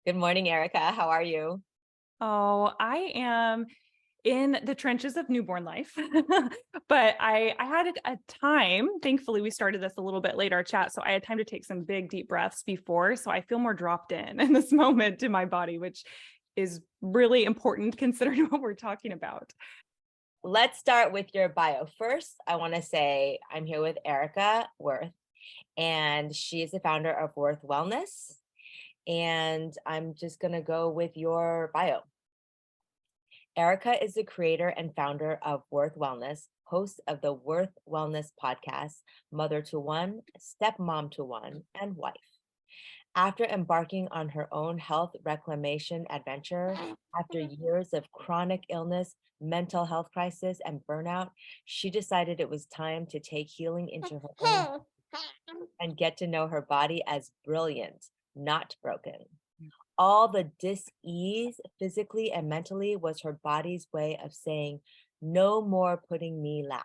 Good morning, Erica. How are you? Oh, I am in the trenches of newborn life, but I had a time. Thankfully, we started this a little bit later, our chat, so I had time to take some big deep breaths before. So I feel more dropped in this moment in my body, which is really important considering what we're talking about. Let's start with your bio. First, I want to say I'm here with Erika Wirth, and she is the founder of Worth Wellness. And I'm just going to go with your bio. Erica is the creator and founder of Worth Wellness, host of the Worth Wellness podcast, mother to one, stepmom to one, and wife. After embarking on her own health reclamation adventure, after years of chronic illness, mental health crisis, and burnout, she decided it was time to take healing into her own and get to know her body as brilliant, not broken. All the dis-ease physically and mentally was her body's way of saying, no more putting me last.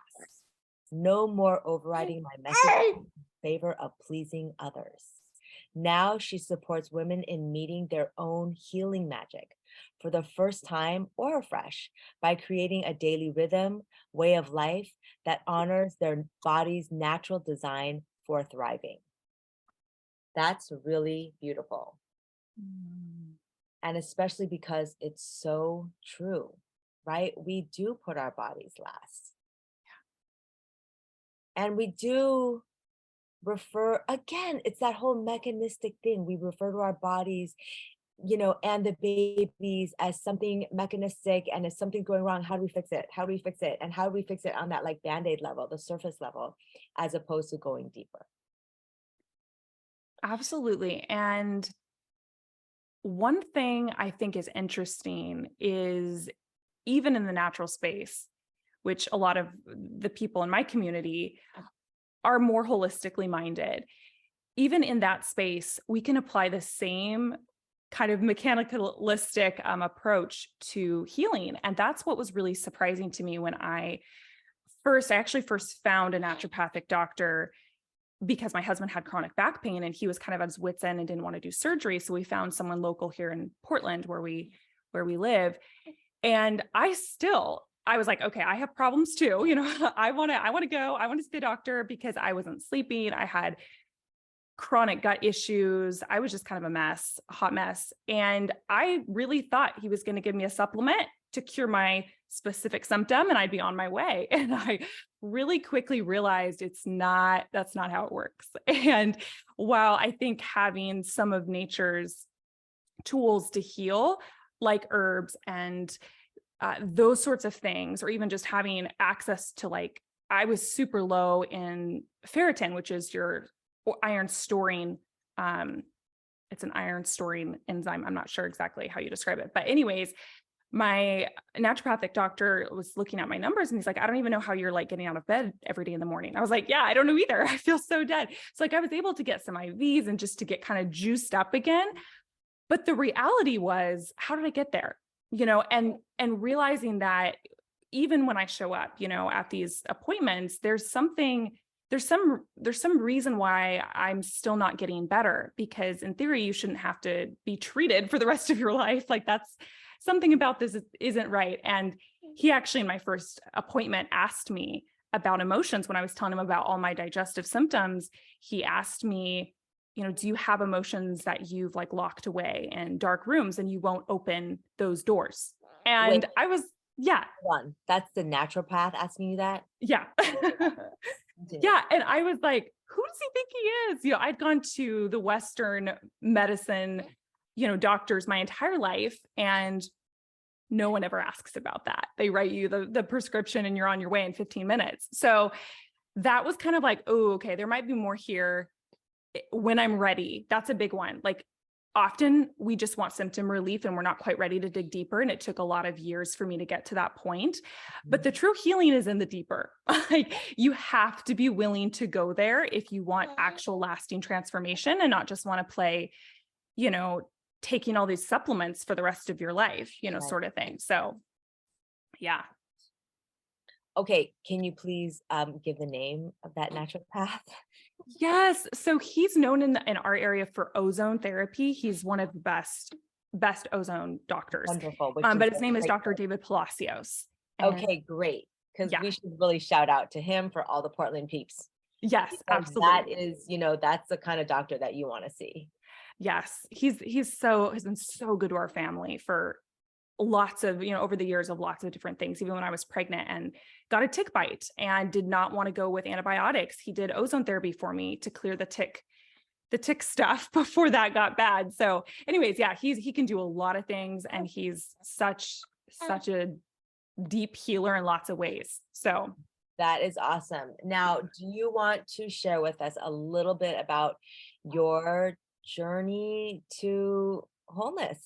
No more overriding my message in favor of pleasing others. Now she supports women in meeting their own healing magic for the first time or afresh by creating a daily rhythm, way of life that honors their body's natural design for thriving. That's really beautiful. Mm. And especially because it's so true, right? We do put our bodies last. And we do refer, again, it's that whole mechanistic thing. We refer to our bodies, and the babies as something mechanistic and as something going wrong. How do we fix it? How do we fix it? And how do we fix it on that like band-aid level, the surface level, as opposed to going deeper? Absolutely. And one thing I think is interesting is even in the natural space, which a lot of the people in my community are more holistically minded. Even in that space, we can apply the same kind of mechanicalistic approach to healing. And that's what was really surprising to me when I actually first found a naturopathic doctor because my husband had chronic back pain and he was kind of at his wit's end and didn't want to do surgery. So we found someone local here in Portland where we live. And I was like, okay, I have problems too. I want to see the doctor because I wasn't sleeping. I had chronic gut issues. I was just kind of a mess, a hot mess. And I really thought he was going to give me a supplement to cure my specific symptom and I'd be on my way. And I really quickly realized that's not how it works. And while I think having some of nature's tools to heal, like herbs and those sorts of things, or even just having access to I was super low in ferritin, which is your iron storing. It's an iron storing enzyme. I'm not sure exactly how you describe it, but anyways, my naturopathic doctor was looking at my numbers and he's like, I don't even know how you're getting out of bed every day in the morning. I was like, yeah, I don't know either. I feel so dead. So I was able to get some IVs and just to get kind of juiced up again. But the reality was, how did I get there? And realizing that even when I show up, at these appointments, there's some reason why I'm still not getting better, because in theory, you shouldn't have to be treated for the rest of your life. That's something about this isn't right. And he actually, in my first appointment, asked me about emotions. When I was telling him about all my digestive symptoms, he asked me, do you have emotions that you've locked away in dark rooms and you won't open those doors? And Wait, I was, yeah, one. That's the naturopath asking you that? yeah. Continue. Yeah. And I was like, who does he think he is? I'd gone to the Western medicine, doctors my entire life, and no one ever asks about that. They write you the prescription and you're on your way in 15 minutes. So that was kind of oh, okay, there might be more here when I'm ready. That's a big one. Often we just want symptom relief and we're not quite ready to dig deeper. And it took a lot of years for me to get to that point. But the true healing is in the deeper. You have to be willing to go there if you want actual lasting transformation and not just want to play, taking all these supplements for the rest of your life, Right. sort of thing. So yeah. Okay, can you please give the name of that naturopath? Yes. So he's known in our area for ozone therapy. He's one of the best best ozone doctors. Wonderful, which is But a his name is great Dr. David Palacios. And okay, great. Because yeah, we should really shout out to him for all the Portland peeps, yes, because that absolutely. is, that's the kind of doctor that you want to see. Yes, he's has been so good to our family for lots of, over the years of lots of different things. Even when I was pregnant and got a tick bite and did not want to go with antibiotics, he did ozone therapy for me to clear the tick stuff before that got bad. So anyways, yeah, he can do a lot of things, and he's such a deep healer in lots of ways. So That is awesome. Now, do you want to share with us a little bit about your journey to wholeness?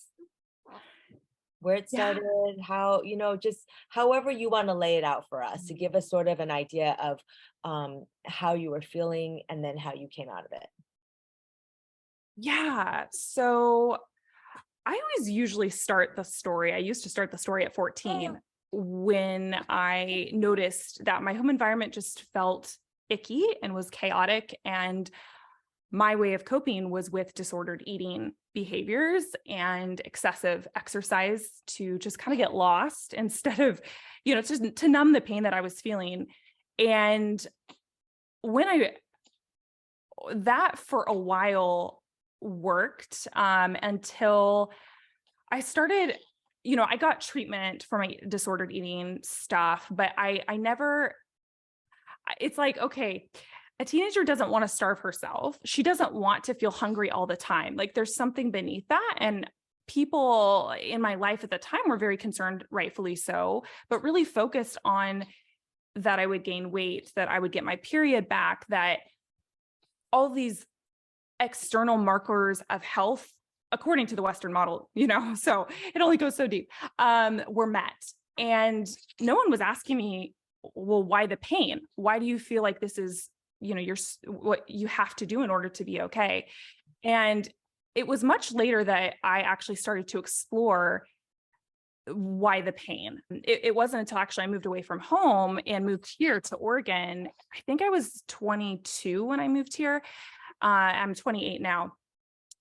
Where it yeah, started, how, just however you want to lay it out for us to give us sort of an idea of how you were feeling and then how you came out of it. yeah. So I always usually start the story. I used to start the story at 14 when I noticed that my home environment just felt icky and was chaotic. And my way of coping was with disordered eating behaviors and excessive exercise to just kind of get lost instead of, just to numb the pain that I was feeling. And when that for a while worked until I started, I got treatment for my disordered eating stuff, but I never, it's like, okay, a teenager doesn't want to starve herself. She doesn't want to feel hungry all the time. Like there's something beneath that. And people in my life at the time were very concerned, rightfully so, but really focused on that I would gain weight, that I would get my period back, that all these external markers of health, according to the Western model, so it only goes so deep, were met. And no one was asking me, well, why the pain? Why do you feel like this is, what you have to do in order to be okay? And it was much later that I actually started to explore why the pain. It wasn't until actually I moved away from home and moved here to Oregon. I think I was 22 when I moved here. I'm 28 now,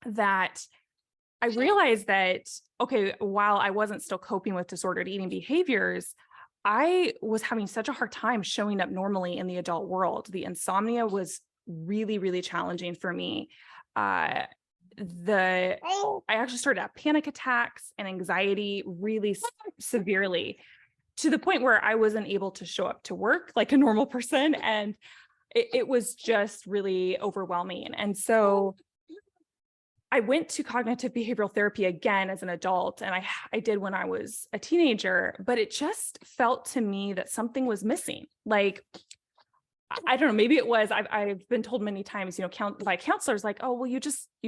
that I realized that, okay, while I wasn't still coping with disordered eating behaviors, I was having such a hard time showing up normally in the adult world. The insomnia was really, really challenging for me. I actually started to have panic attacks and anxiety really severely, to the point where I wasn't able to show up to work like a normal person. And it was just really overwhelming. And so I went to cognitive behavioral therapy again as an adult, and I did when I was a teenager, but it just felt to me that something was missing. Like, I don't know, maybe it was, I've been told many times, by counselors, like, oh, well, you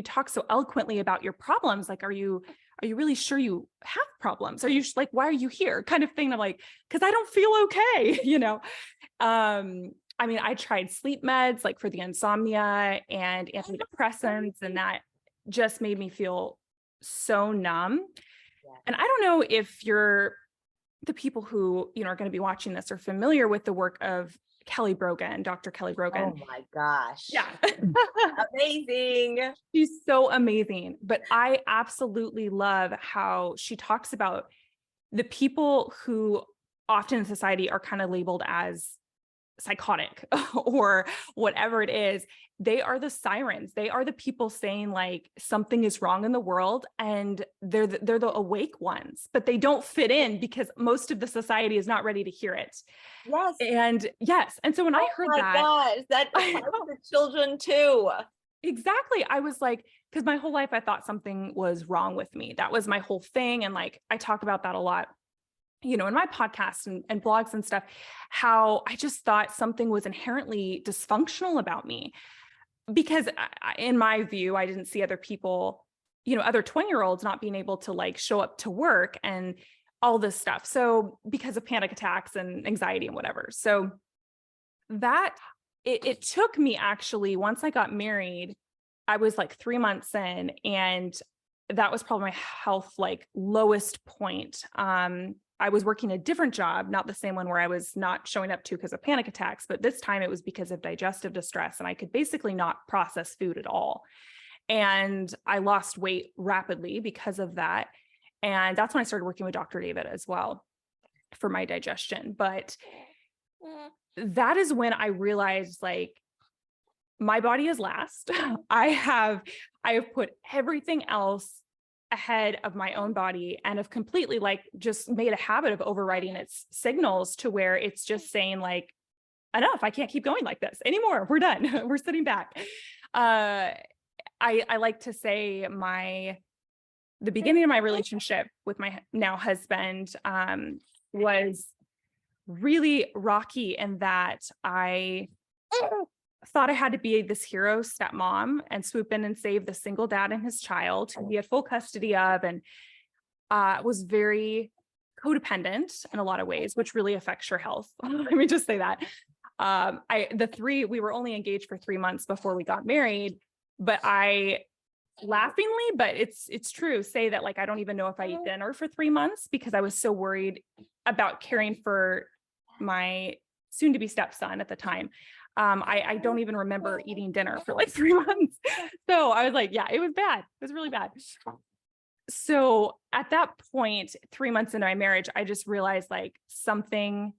talk so eloquently about your problems. Like, are you really sure you have problems? Are you like, why are you here? Kind of thing. I'm like, because I don't feel okay, I mean, I tried sleep meds, like for the insomnia and antidepressants, and that just made me feel so numb. Yeah. And I don't know if the people who, are going to be watching this are familiar with the work of Dr. Kelly Brogan. Oh my gosh. Yeah. Amazing. She's so amazing. But I absolutely love how she talks about the people who often in society are kind of labeled as psychotic or whatever it is. They are the sirens. They are the people saying like something is wrong in the world, and they're the awake ones, but they don't fit in because most of the society is not ready to hear it. Yes. And yes. And so when I heard that, gosh, that applies to children too. exactly, I was like, because my whole life I thought something was wrong with me. That was my whole thing. And like, I talk about that a lot, in my podcasts and blogs and stuff, how I just thought something was inherently dysfunctional about me. Because in my view, I didn't see other people, other 20-year-olds not being able to like show up to work and all this stuff. So because of panic attacks and anxiety and whatever. So that it took me, actually, once I got married, I was like 3 months in, and that was probably my health like lowest point. I was working a different job, not the same one where I was not showing up to because of panic attacks, but this time it was because of digestive distress, and I could basically not process food at all. And I lost weight rapidly because of that. And that's when I started working with Dr. David as well for my digestion. But that is when I realized, like, my body is last. I have put everything else ahead of my own body and have completely, like, just made a habit of overriding its signals to where it's just saying, like, enough, I can't keep going like this anymore. We're done. We're sitting back. I like to say the beginning of my relationship with my now husband was really rocky in that I thought I had to be this hero stepmom and swoop in and save the single dad and his child who he had full custody of, and was very codependent in a lot of ways, which really affects your health. Let me just say that. We were only engaged for 3 months before we got married, but I laughingly, but it's true, say that, like, I don't even know if I ate dinner for 3 months because I was so worried about caring for my soon to be stepson at the time. I don't even remember eating dinner for like 3 months. So I was like, yeah, it was bad. It was really bad. So at that point, 3 months into my marriage, I just realized, like, something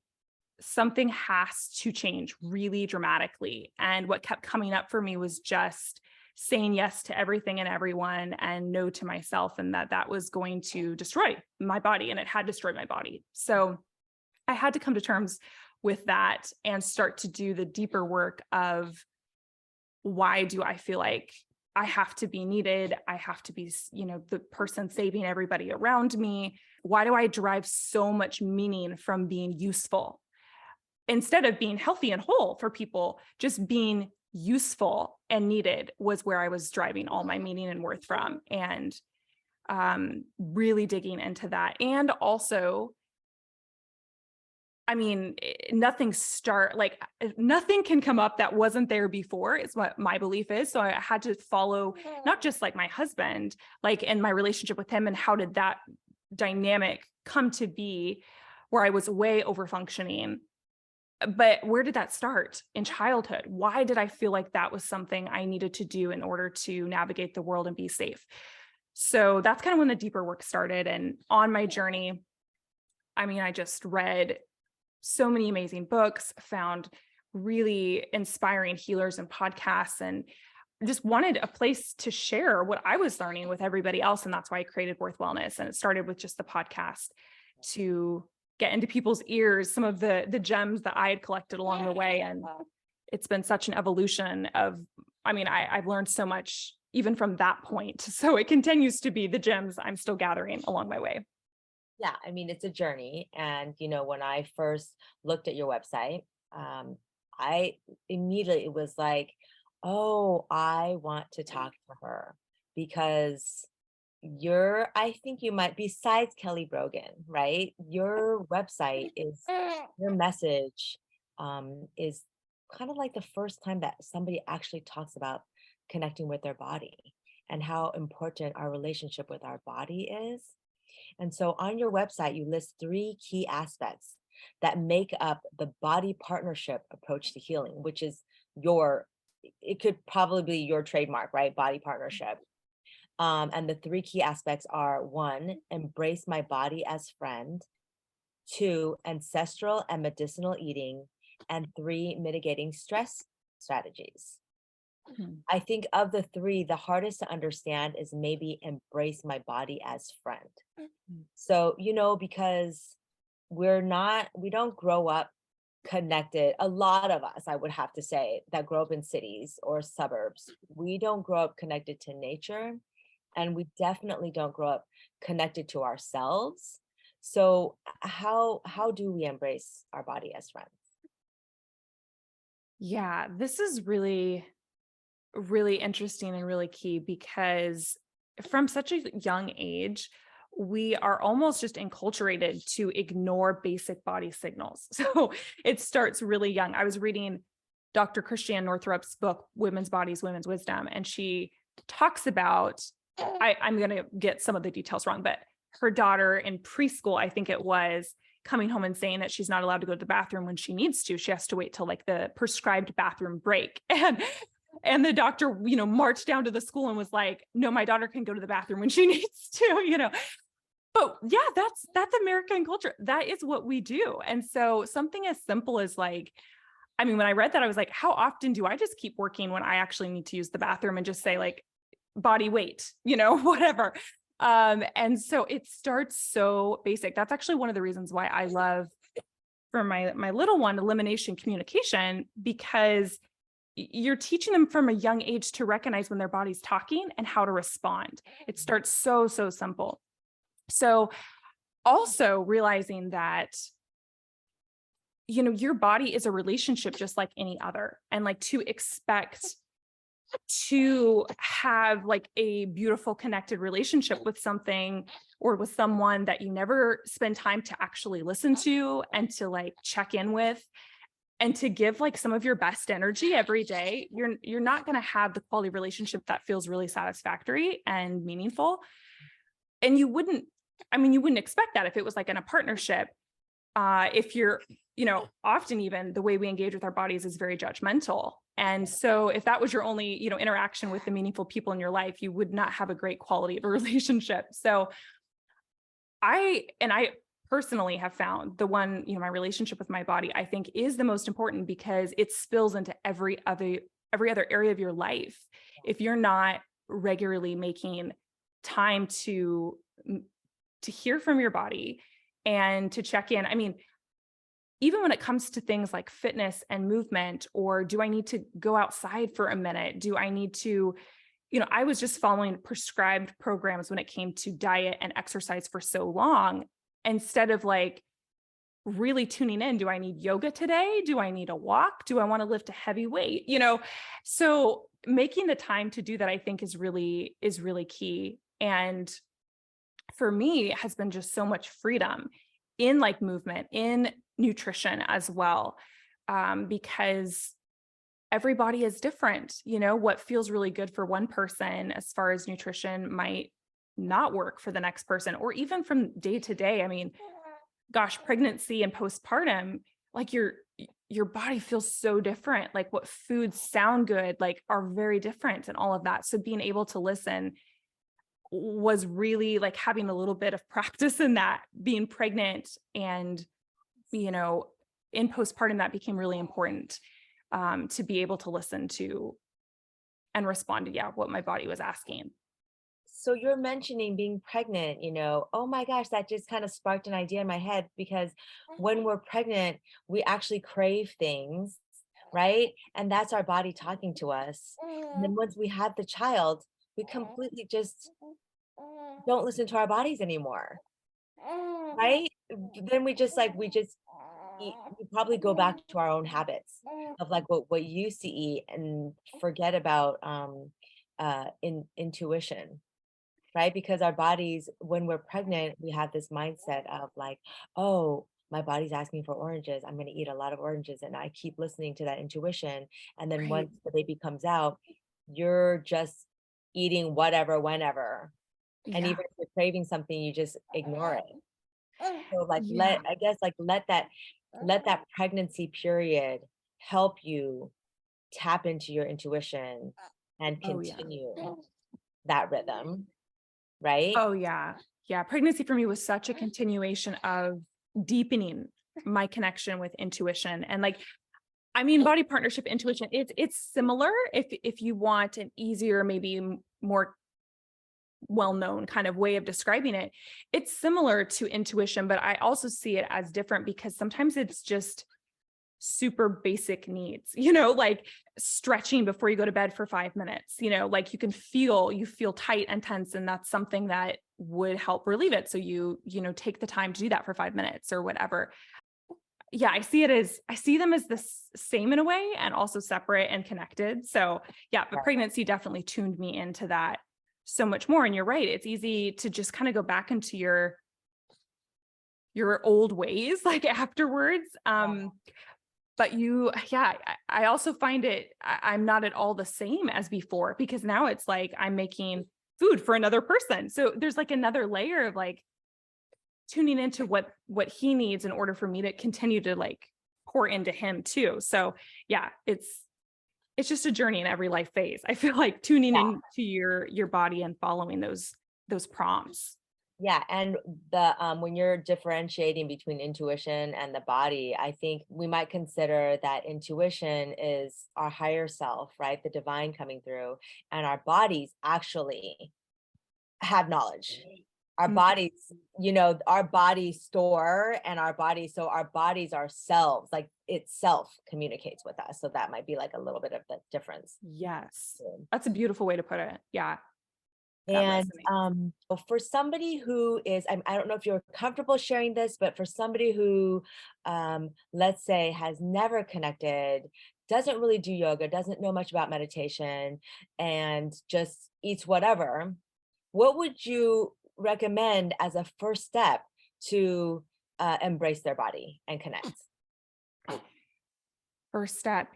has to change really dramatically. And what kept coming up for me was just saying yes to everything and everyone and no to myself, and that was going to destroy my body, and it had destroyed my body. So I had to come to terms with that and start to do the deeper work of, why do I feel like I have to be needed? I have to be, the person saving everybody around me. Why do I derive so much meaning from being useful? Instead of being healthy and whole for people, just being useful and needed was where I was driving all my meaning and worth from. And really digging into that. And also, I mean, nothing can come up that wasn't there before, is what my belief is. So I had to follow not just like my husband, like in my relationship with him, and how did that dynamic come to be where I was way over functioning. But where did that start? In childhood? Why did I feel like that was something I needed to do in order to navigate the world and be safe? So that's kind of when the deeper work started. And on my journey, I mean, I just read so many amazing books, found really inspiring healers and podcasts, and just wanted a place to share what I was learning with everybody else. And that's why I created Worth Wellness. And it started with just the podcast to get into people's ears some of the gems that I had collected along the way. And it's been such an evolution of, I mean, I've learned so much even from that point. So it continues to be the gems I'm still gathering along my way. Yeah, I mean, it's a journey. And, when I first looked at your website, I immediately was like, oh, I want to talk to her because I think you might, besides Kelly Brogan, right? Your website your message is kind of like the first time that somebody actually talks about connecting with their body and how important our relationship with our body is. And so on your website, you list 3 key aspects that make up the body partnership approach to healing, which is it could probably be your trademark, right? Body partnership. And the 3 key aspects are: 1, embrace my body as friend; 2, ancestral and medicinal eating; and 3, mitigating stress strategies. I think of the 3, the hardest to understand is maybe embrace my body as friend. So, because we don't grow up connected. A lot of us, I would have to say, that grow up in cities or suburbs, we don't grow up connected to nature, and we definitely don't grow up connected to ourselves. So how do we embrace our body as friends? Yeah, this is really, really interesting and really key, because from such a young age, we are almost just enculturated to ignore basic body signals. So it starts really young. I was reading Dr. Christiane Northrup's book, Women's Bodies, Women's Wisdom, and she talks about, I'm going to get some of the details wrong, but her daughter in preschool, I think it was, coming home and saying that she's not allowed to go to the bathroom when she needs to. She has to wait till like the prescribed bathroom break. And the doctor, marched down to the school and was like, no, my daughter can go to the bathroom when she needs to. But yeah, that's American culture. That is what we do. And so something as simple as like, I mean, when I read that, I was like, how often do I just keep working when I actually need to use the bathroom and just say like body weight, whatever. And so it starts so basic. That's actually one of the reasons why I love, for my little one, elimination communication, because you're teaching them from a young age to recognize when their body's talking and how to respond. It starts so simple. So also realizing that, your body is a relationship just like any other, and like to expect to have like a beautiful connected relationship with something or with someone that you never spend time to actually listen to and to like check in with and to give like some of your best energy every day, you're not going to have the quality relationship that feels really satisfactory and meaningful. And you wouldn't expect that if it was like in a partnership. If you're, often even the way we engage with our bodies is very judgmental. And so if that was your only, interaction with the meaningful people in your life, you would not have a great quality of a relationship. So I personally have found the one, my relationship with my body, I think is the most important because it spills into every other area of your life. If you're not regularly making time to hear from your body and to check in, I mean, even when it comes to things like fitness and movement, or do I need to go outside for a minute? Do I need to, I was just following prescribed programs when it came to diet and exercise for so long, instead of like really tuning in. Do I need yoga today? Do I need a walk? Do I want to lift a heavy weight? So making the time to do that, I think is really key. And for me, it has been just so much freedom in like movement, in nutrition as well, because everybody is different. What feels really good for one person as far as nutrition might not work for the next person, or even from day to day. I mean, gosh, pregnancy and postpartum, like your body feels so different. Like what foods sound good, like are very different and all of that. So being able to listen was really like having a little bit of practice in that, being pregnant and, in postpartum, that became really important, to be able to listen to and respond to, what my body was asking. So you're mentioning being pregnant, oh my gosh, that just kind of sparked an idea in my head, because when we're pregnant, we actually crave things, right? And that's our body talking to us. And then once we have the child, we completely just don't listen to our bodies anymore, right? Then we probably go back to our own habits of like what you used to eat and forget about intuition, right? Because our bodies, when we're pregnant, we have this mindset of like, oh, my body's asking for oranges, I'm going to eat a lot of oranges, and I keep listening to that intuition. And then Right. once the baby comes out, you're just eating whatever, whenever. And Yeah. even if you're craving something, you just ignore it. So like Yeah. let that pregnancy period help you tap into your intuition and Oh yeah. continue that rhythm, right? Oh yeah. Yeah. Pregnancy for me was such a continuation of deepening my connection with intuition. And like, I mean, body partnership intuition, it's similar if you want an easier, maybe more well-known kind of way of describing it. It's similar to intuition, but I also see it as different because sometimes it's just super basic needs, like stretching before you go to bed for 5 minutes, like you feel tight and tense, and that's something that would help relieve it. So you take the time to do that for 5 minutes or whatever. Yeah, I see them as the same in a way, and also separate and connected. So yeah, but pregnancy definitely tuned me into that so much more. And you're right, it's easy to just kind of go back into your old ways like afterwards. But I also find I'm not at all the same as before, because now it's like I'm making food for another person. So there's like another layer of like tuning into what he needs in order for me to continue to like pour into him too. So yeah, it's it's just a journey in every life phase. I feel like tuning Yeah. into your body and following those prompts. Yeah, and the when you're differentiating between intuition and the body, I think we might consider that intuition is our higher self, right? The divine coming through, and our bodies actually have knowledge. Our Mm, bodies, our bodies store and our bodies, so our bodies ourselves, like itself communicates with us. So that might be like a little bit of the difference. yes. That's a beautiful way to put it. Yeah, that And resonates. for somebody who is, I don't know if you're comfortable sharing this, but for somebody who, let's say, has never connected, doesn't really do yoga, doesn't know much about meditation, and just eats whatever, what would you recommend as a first step to embrace their body and connect? First step,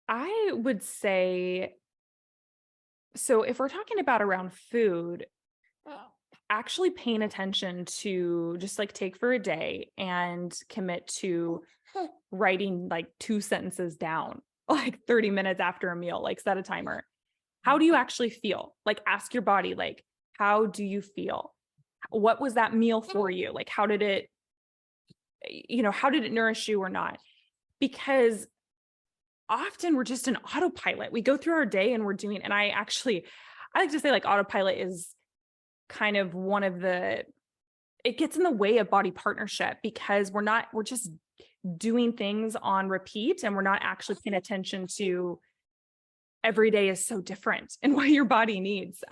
I would say, so if we're talking about around food, actually paying attention to just like take for a day and commit to writing like 2 sentences down, like 30 minutes after a meal, like set a timer. How do you actually feel? Like ask your body, like, how do you feel? What was that meal for you? Like, how did it, how did it nourish you or not? Because often we're just an autopilot. We go through our day and we're doing, and I like to say like autopilot is kind of one of the, it gets in the way of body partnership because we're just doing things on repeat and we're not actually paying attention to every day is so different and what your body needs.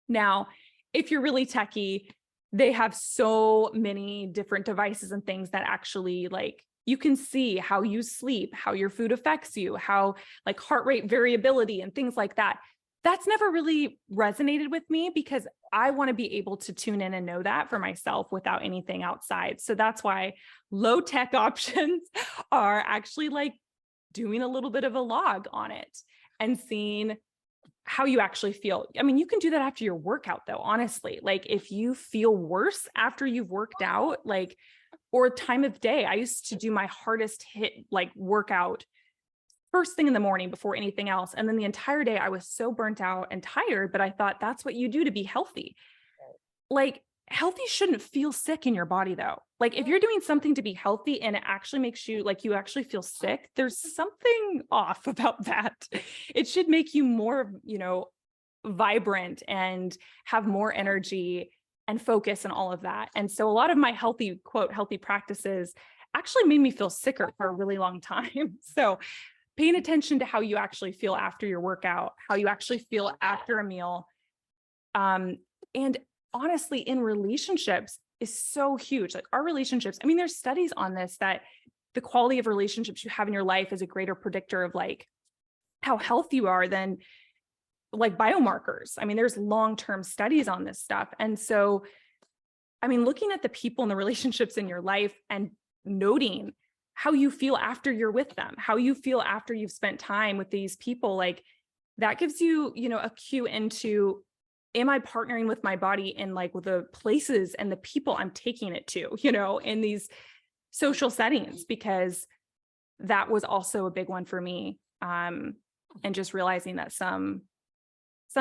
Now, if you're really techie, they have so many different devices and things that actually like you can see how you sleep, how your food affects you, how like heart rate variability and things like that. That's never really resonated with me because I want to be able to tune in and know that for myself without anything outside. So that's why low tech options are actually like doing a little bit of a log on it and seeing how you actually feel. I mean, you can do that after your workout though, honestly. Like if you feel worse after you've worked out, like, or time of day, I used to do my hardest hit like workout first thing in the morning before anything else. And then the entire day I was so burnt out and tired, but I thought that's what you do to be healthy. Like healthy shouldn't feel sick in your body though. Like if you're doing something to be healthy and it actually makes you like you actually feel sick, there's something off about that. It should make you more, vibrant and have more energy and focus and all of that. And so a lot of my healthy, quote, healthy practices actually made me feel sicker for a really long time. So paying attention to how you actually feel after your workout, how you actually feel after a meal. And honestly, in relationships is so huge. Like our relationships, I mean, there's studies on this that the quality of relationships you have in your life is a greater predictor of like how healthy you are than like biomarkers. I mean, there's long-term studies on this stuff. And so, I mean, looking at the people and the relationships in your life and noting how you feel after you're with them, how you feel after you've spent time with these people, like that gives you, a cue into, am I partnering with my body in like with the places and the people I'm taking it to, in these social settings, because that was also a big one for me. And just realizing that some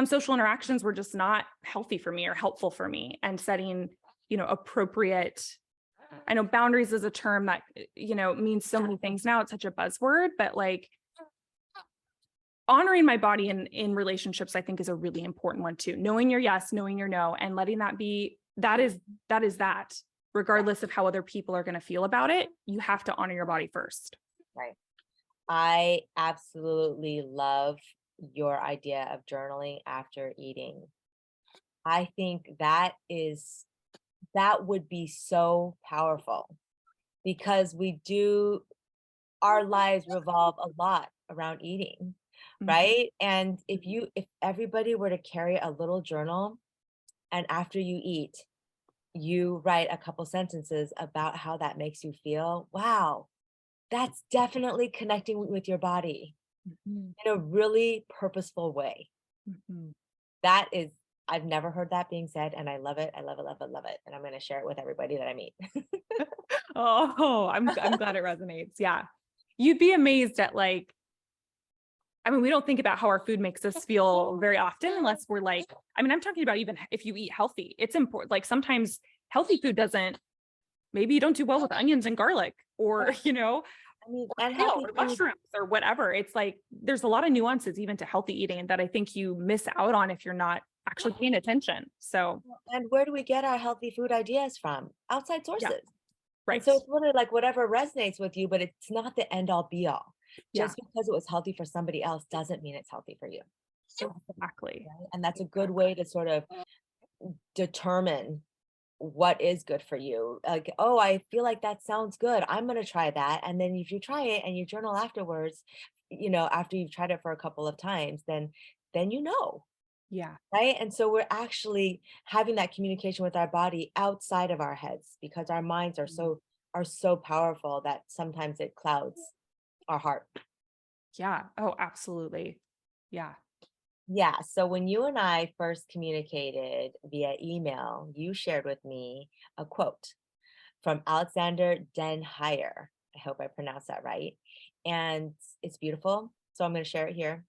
social interactions were just not healthy for me or helpful for me, and setting, appropriate, I know boundaries is a term that, means so many things now. It's such a buzzword, but like honoring my body in relationships, I think is a really important one too. Knowing your yes, knowing your no, and letting that be, that is that, regardless of how other people are going to feel about it, you have to honor your body first. Right. I absolutely love your idea of journaling after eating. I think that would be so powerful because our lives revolve a lot around eating, right? And if everybody were to carry a little journal and after you eat, you write a couple sentences about how that makes you feel, wow, that's definitely connecting with your body Mhm. in a really purposeful way. Mhm. That is, I've never heard that being said, and I love it. I love it, love it, love it. And I'm going to share it with everybody that I meet. Oh, I'm glad it resonates. Yeah. You'd be amazed at like I mean, we don't think about how our food makes us feel very often unless we're like, I mean, I'm talking about even if you eat healthy, it's important. Like sometimes healthy food doesn't, maybe you don't do well with onions and garlic or, I mean, and kale healthy or food. mushrooms or whatever. It's like, there's a lot of nuances even to healthy eating that I think you miss out on if you're not actually paying attention. So And where do we get our healthy food ideas from? Outside yeah, sources. And right. so it's really like whatever resonates with you, but it's not the end all be all. Yeah, Just because it was healthy for somebody else doesn't mean it's healthy for you. exactly. Right? And that's a good way to sort of determine what is good for you. Like, oh, I feel like that sounds good. I'm going to try that. And then if you try it and you journal afterwards, after you've tried it for a couple of times, then Yeah. right? And so we're actually having that communication with our body outside of our heads because our minds are so powerful that sometimes it clouds our heart. Yeah. Oh, absolutely. Yeah. Yeah. So when you and I first communicated via email, you shared with me a quote from Alexander Den Heyer. I hope I pronounced that right. And it's beautiful. So I'm going to share it here.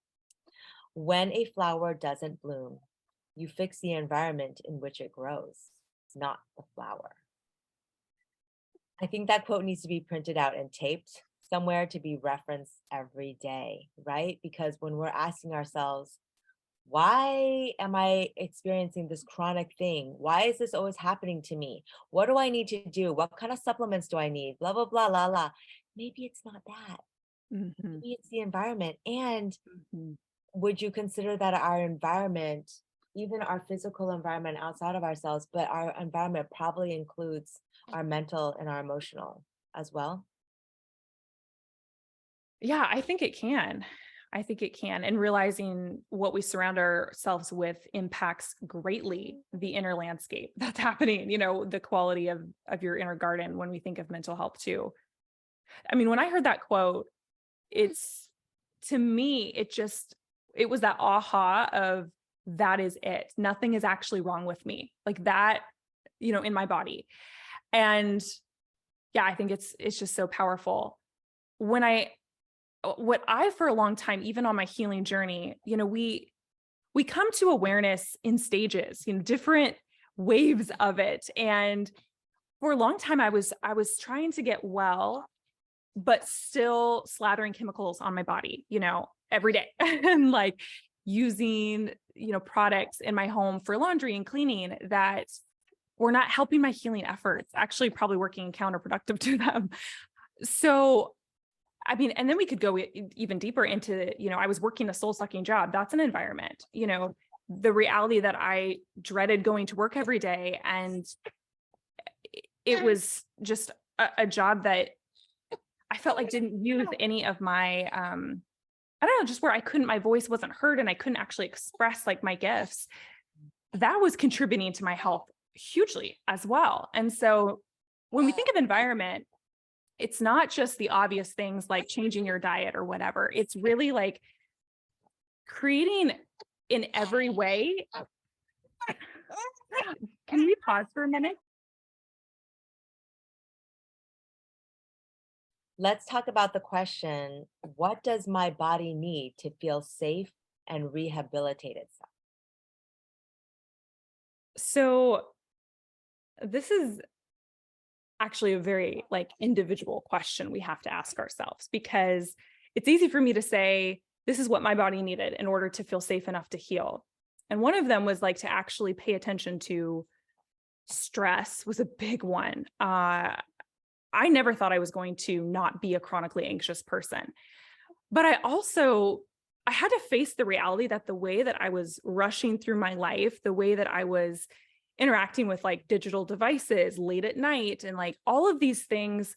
When a flower doesn't bloom, you fix the environment in which it grows, not the flower. I think that quote needs to be printed out and taped somewhere to be referenced every day, right? Because when we're asking ourselves, why am I experiencing this chronic thing? Why is this always happening to me? What do I need to do? What kind of supplements do I need? Blah, blah, blah, blah, blah. Maybe it's not that. Hmm. Maybe it's the environment. And Hmm. would you consider that our environment, even our physical environment outside of ourselves, but our environment probably includes our mental and our emotional as well? Yeah, I think it can. I think it can. And realizing what we surround ourselves with impacts greatly the inner landscape that's happening, the quality of your inner garden when we think of mental health too. I mean, when I heard that quote, it's to me, it was that aha of that is it. Nothing is actually wrong with me. Like that, in my body. And yeah, I think it's just so powerful. What I for a long time, even on my healing journey, we come to awareness in stages, different waves of it. And for a long time I was trying to get well, but still slathering chemicals on my body, every day. And like using, products in my home for laundry and cleaning that were not helping my healing efforts, actually probably working counterproductive to them. So I mean, and then we could go even deeper into, I was working a soul sucking job. That's an environment, the reality that I dreaded going to work every day. And it was just a job that I felt like didn't use any of my, I don't know, just where my voice wasn't heard and I couldn't actually express like my gifts. That was contributing to my health hugely as well. And so when we think of environment, it's not just the obvious things like changing your diet or whatever. It's really like creating in every way. Can we pause for a minute? Let's talk about the question, what does my body need to feel safe and rehabilitate itself? So this is actually a very like individual question we have to ask ourselves, because it's easy for me to say, this is what my body needed in order to feel safe enough to heal. And one of them was like to actually pay attention to stress was a big one. I never thought I was going to not be a chronically anxious person, but I had to face the reality that the way that I was rushing through my life, the way that I was interacting with like digital devices late at night and like all of these things,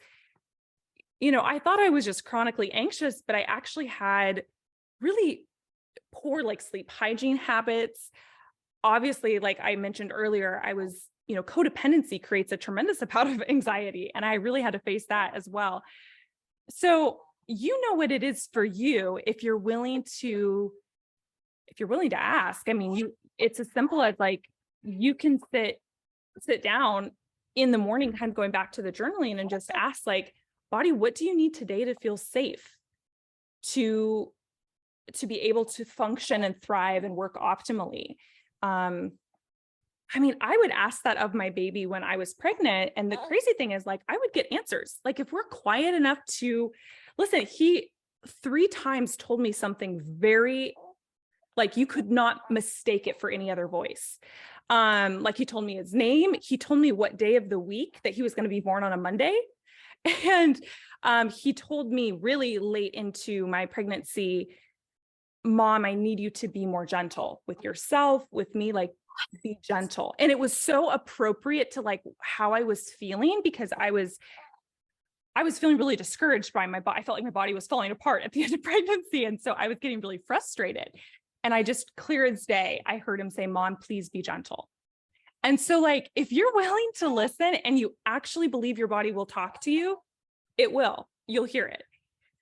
I thought I was just chronically anxious, but I actually had really poor like sleep hygiene habits. Obviously, like I mentioned earlier, I was, codependency creates a tremendous amount of anxiety, and I really had to face that as well. So, what it is for you if you're willing to ask. I mean, it's as simple as like you can sit down in the morning, kind of going back to the journaling, and just ask like, body, what do you need today to feel safe, to to be able to function and thrive and work optimally. I mean, I would ask that of my baby when I was pregnant. And the crazy thing is, like, I would get answers. Like, if we're quiet enough to listen, he 3 times told me something very, like, you could not mistake it for any other voice. Like, he told me his name. He told me what day of the week that he was going to be born on a Monday. And he told me really late into my pregnancy, Mom, I need you to be more gentle with yourself, with me, like, be gentle. And it was so appropriate to like how I was feeling, because I was feeling really discouraged by my body. I felt like my body was falling apart at the end of pregnancy. And so I was getting really frustrated. And I just, clear as day, I heard him say, Mom, please be gentle. And so, like, if you're willing to listen and you actually believe your body will talk to you, it will. You'll hear it.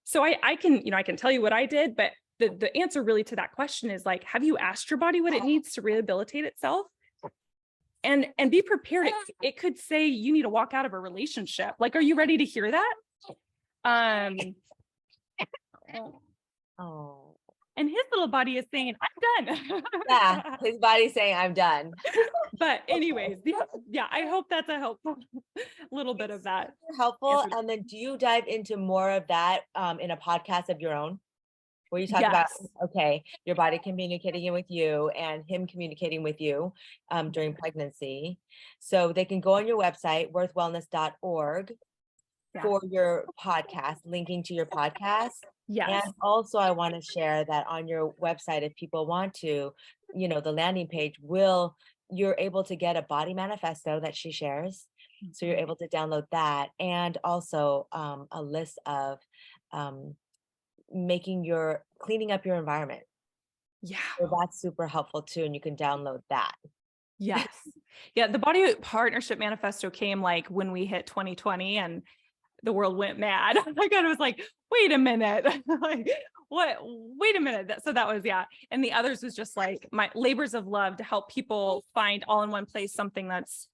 So I can, I can tell you what I did, but the answer really to that question is, like, have you asked your body what it needs to rehabilitate itself? And be prepared. It could say you need to walk out of a relationship. Like, are you ready to hear that? Oh, and his little body is saying, I'm done. yeah, his body's saying I'm done. But anyways, yeah, I hope that's a helpful little bit of that. Helpful. And then do you dive into more of that in a podcast of your own, where you talk about, Yes. okay, your body communicating with you and him communicating with you during pregnancy? So they can go on your website, worthwellness.org, Yeah. for your podcast, linking to your podcast. Yes. And also I want to share that on your website, if people want to, the landing page you're able to get a body manifesto that she shares. So you're able to download that, and also a list of cleaning up your environment. Yeah. So that's super helpful too. And you can download that. Yes. Yeah. The body partnership manifesto came like when we hit 2020 and the world went mad. I kind of was like, wait a minute. Like, what? Wait a minute. So that was, yeah. And the others was just like my labors of love to help people find all in one place, something that's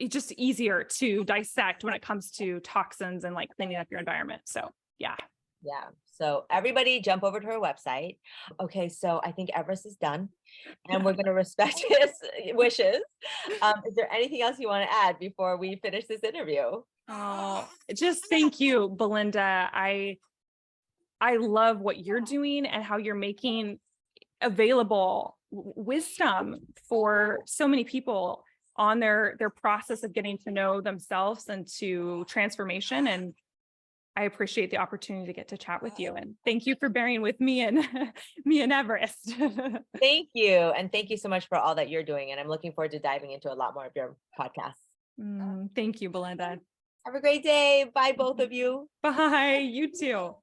just easier to dissect when it comes to toxins and like cleaning up your environment. So yeah. Yeah. So everybody jump over to her website. Okay. So I think Everest is done and we're going to respect his wishes. Is there anything else you want to add before we finish this interview? Oh, just thank you, Belinda. I love what you're doing and how you're making available wisdom for so many people on their process of getting to know themselves and to transformation. And I appreciate the opportunity to get to chat with you. And thank you for bearing with me and me and Everest. Thank you. And thank you so much for all that you're doing. And I'm looking forward to diving into a lot more of your podcasts. Thank you, Belinda. Have a great day. Bye, both of you. Bye. You too.